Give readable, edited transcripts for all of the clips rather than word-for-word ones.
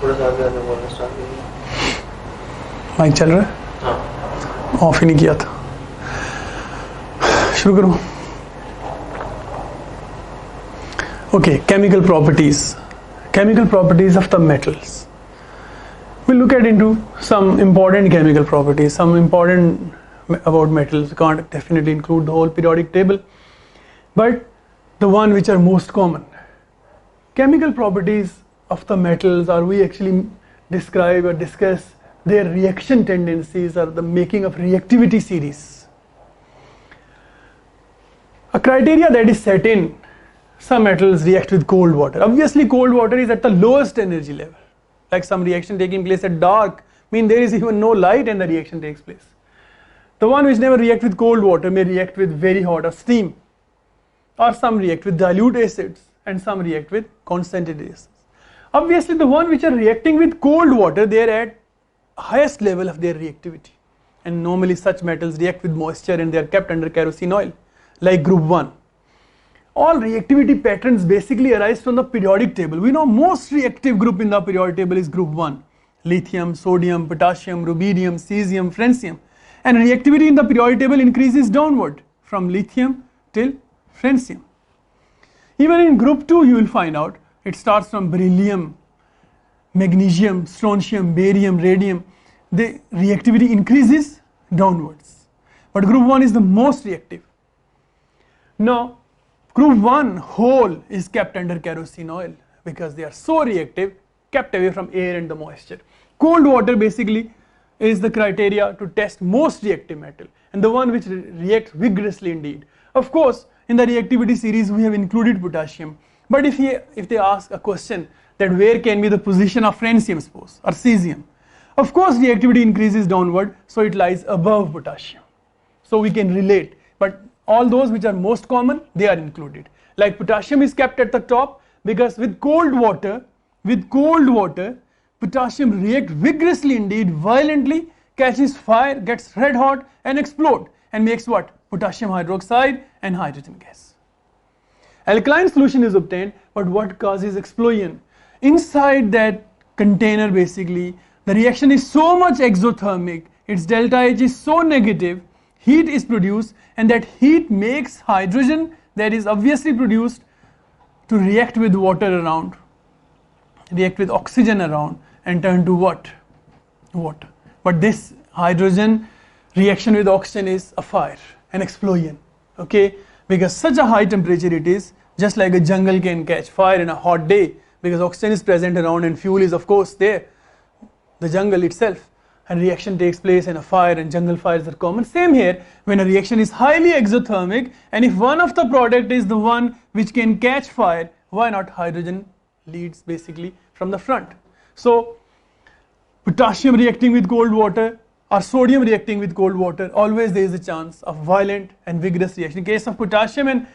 थोड़ा सा आगे आने बोलना स्टार्ट कीजिए। माइक चल रहा है? हाँ ऑफ ही नहीं किया था। शुरू करूं? Okay, chemical properties. Chemical properties of the metals. We'll look at into some important chemical properties, some important about metals. We can't definitely include the whole periodic table, but the one which are most common. Chemical properties of the metals, or we actually describe or discuss their reaction tendencies or the making of reactivity series. A criteria that is set in some metals react with cold water. Obviously, cold water is at the lowest energy level. Like some reaction taking place at dark, mean there is even no light and the reaction takes place. The one which never react with cold water may react with very hot or steam, or some react with dilute acids and some react with concentrated acids. Obviously, the one which are reacting with cold water, they are at highest level of their reactivity, and normally such metals react with moisture and they are kept under kerosene oil, like group 1. All reactivity patterns basically arise from the periodic table. We know most reactive group in the periodic table is group 1. Lithium, sodium, potassium, rubidium, cesium, francium. And reactivity in the periodic table increases downward from lithium till francium. Even in group 2 you will find out it starts from beryllium, magnesium, strontium, barium, radium. The reactivity increases downwards. But group 1 is the most reactive. Now, group 1 whole is kept under kerosene oil because they are so reactive, kept away from air and the moisture. Cold water basically is the criteria to test most reactive metal and the one which reacts vigorously indeed. Of course, in the reactivity series we have included potassium, but if they ask a question that where can be the position of francium suppose or cesium, of course reactivity increases downward, so it lies above potassium. So we can relate, but all those which are most common, they are included. Like potassium is kept at the top because with cold water, potassium reacts vigorously indeed, violently, catches fire, gets red hot and explode and makes what? Potassium hydroxide and hydrogen gas. Alkaline solution is obtained, but what causes explosion? Inside that container basically, the reaction is so much exothermic, its delta H is so negative, heat is produced and that heat makes hydrogen that is obviously produced to react with water around, react with oxygen around and turn to what? Water. But this hydrogen reaction with oxygen is a fire, an explosion, okay? Because such a high temperature it is, just like a jungle can catch fire in a hot day because oxygen is present around and fuel is of course there, the jungle itself. And reaction takes place and a fire and jungle fires are common. Same here, when a reaction is highly exothermic and if one of the product is the one which can catch fire, why not hydrogen leads basically from the front. So potassium reacting with cold water or sodium reacting with cold water, always there is a chance of violent and vigorous reaction. In case of potassium and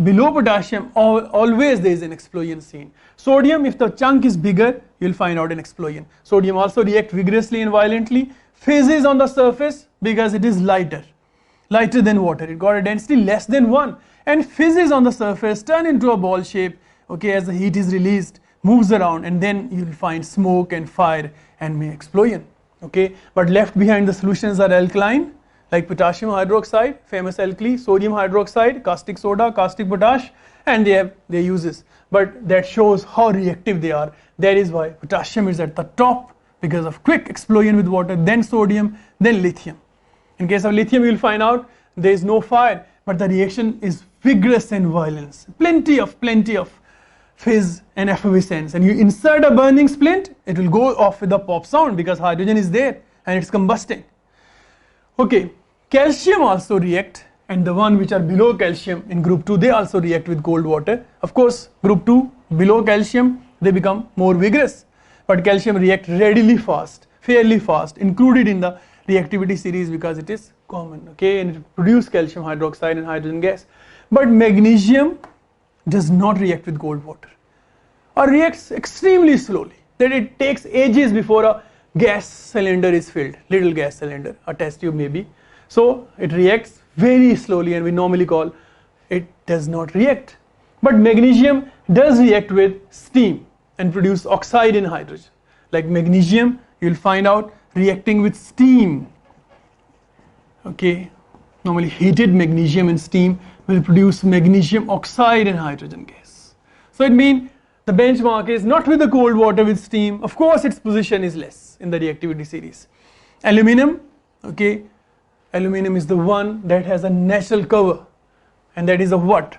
below potassium, always there is an explosion seen. Sodium, if the chunk is bigger, you will find out an explosion. Sodium also reacts vigorously and violently, fizzes on the surface because it is lighter than water. It got a density less than 1 and fizzes on the surface, turn into a ball shape, okay, as the heat is released, moves around and then you will find smoke and fire and may explosion, okay. But left behind the solutions are alkaline, like potassium hydroxide, famous alkali, sodium hydroxide, caustic soda, caustic potash, and they have their uses. But that shows how reactive they are. That is why potassium is at the top because of quick explosion with water, then sodium, then lithium. In case of lithium, you will find out there is no fire, but the reaction is vigorous and violence. Plenty of fizz and effervescence. And you insert a burning splint, it will go off with a pop sound because hydrogen is there and it's combusting. Okay. Calcium also react, and the one which are below calcium in group 2, they also react with cold water. Of course, group 2 below calcium, they become more vigorous, but calcium react readily fast, fairly fast, included in the reactivity series because it is common, okay, and it produces calcium hydroxide and hydrogen gas. But magnesium does not react with cold water or reacts extremely slowly, that it takes ages before a gas cylinder is filled, little gas cylinder, a test tube maybe. So it reacts very slowly and we normally call it does not react. But magnesium does react with steam and produce oxide in hydrogen, like magnesium, you'll find out reacting with steam. Okay, normally heated magnesium and steam will produce magnesium oxide and hydrogen gas. So it means the benchmark is not with the cold water, with steam. Of course, its position is less in the reactivity series. Aluminum, okay, aluminum is the one that has a natural cover, and that is of what?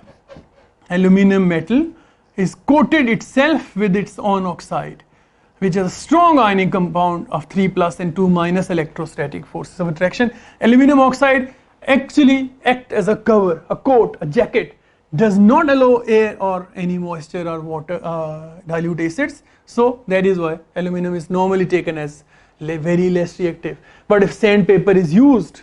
Aluminum metal is coated itself with its own oxide, which is a strong ionic compound of 3 plus and 2 minus electrostatic forces of attraction. Aluminum oxide actually act as a cover, a coat, a jacket, does not allow air or any moisture or water, dilute acids. So that is why aluminum is normally taken as very less reactive. But if sandpaper is used,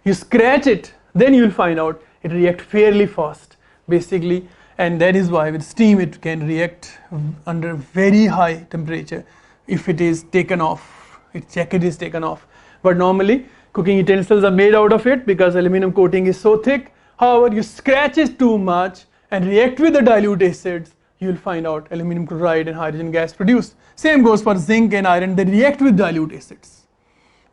you scratch it, then you will find out it reacts fairly fast, basically. And that is why with steam it can react under very high temperature if it is taken off, its jacket is taken off. But normally cooking utensils are made out of it because aluminum coating is so thick. However, you scratch it too much and react with the dilute acids, you will find out aluminum chloride and hydrogen gas produced. Same goes for zinc and iron, they react with dilute acids.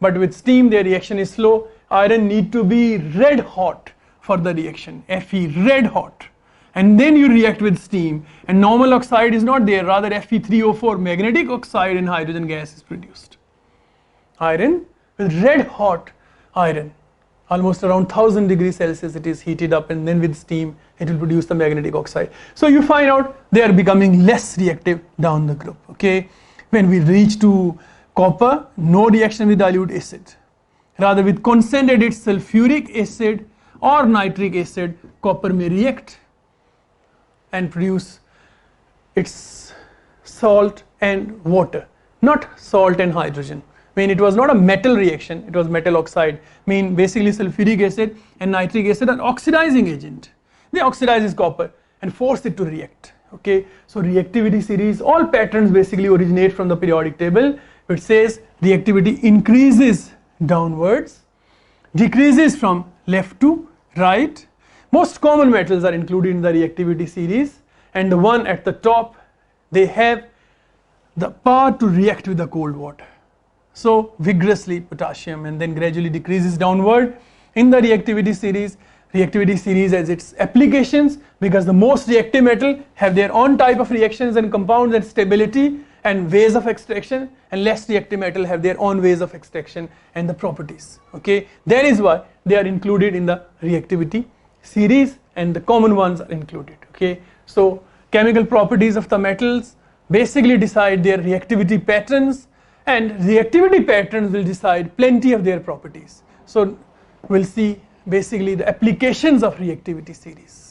But with steam their reaction is slow. Iron need to be red hot for the reaction, Fe, red hot. And then you react with steam, and normal oxide is not there, rather Fe3O4 magnetic oxide and hydrogen gas is produced. Iron, with red hot iron, almost around 1000 degrees Celsius it is heated up, and then with steam it will produce the magnetic oxide. So you find out they are becoming less reactive down the group. Okay, when we reach to copper, no reaction with dilute acid, rather with concentrated sulfuric acid or nitric acid, copper may react and produce its salt and water, not salt and hydrogen. I mean, it was not a metal reaction, it was metal oxide. I mean, basically sulfuric acid and nitric acid are oxidizing agent. They oxidizes copper and force it to react. Okay, so reactivity series, all patterns basically originate from the periodic table. It says reactivity increases downwards, decreases from left to right. Most common metals are included in the reactivity series, and the one at the top, they have the power to react with the cold water. So vigorously potassium, and then gradually decreases downward in the reactivity series. Reactivity series has its applications because the most reactive metal have their own type of reactions and compounds and stability and ways of extraction, and less reactive metal have their own ways of extraction and the properties. Okay, that is why they are included in the reactivity series, and the common ones are included. Okay, so chemical properties of the metals basically decide their reactivity patterns, and reactivity patterns will decide plenty of their properties. So we'll see basically the applications of reactivity series.